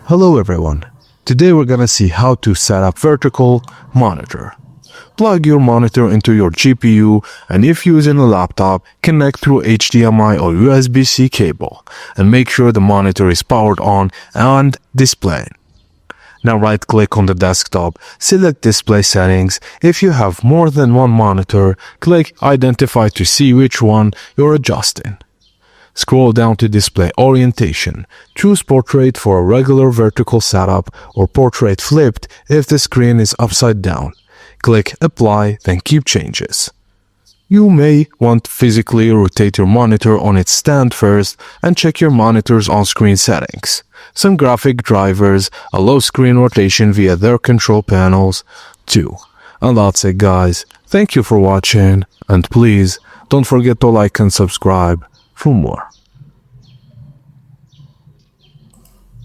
Hello everyone. Today we're gonna see how to set up vertical monitor. Plug your monitor into your GPU, and if using a laptop, connect through HDMI or USB-C cable and make sure the monitor is powered on and displaying. Now right click on the desktop, select display settings. If you have more than one monitor, click identify to see which one you're adjusting. Scroll down to display orientation. Choose portrait for a regular vertical setup or portrait flipped if the screen is upside down. Click apply, then keep changes. You may want to physically rotate your monitor on its stand first and check your monitor's on-screen settings. Some graphic drivers allow screen rotation via their control panels too. And that's it guys. Thank you for watching, and please don't forget to like and subscribe for more.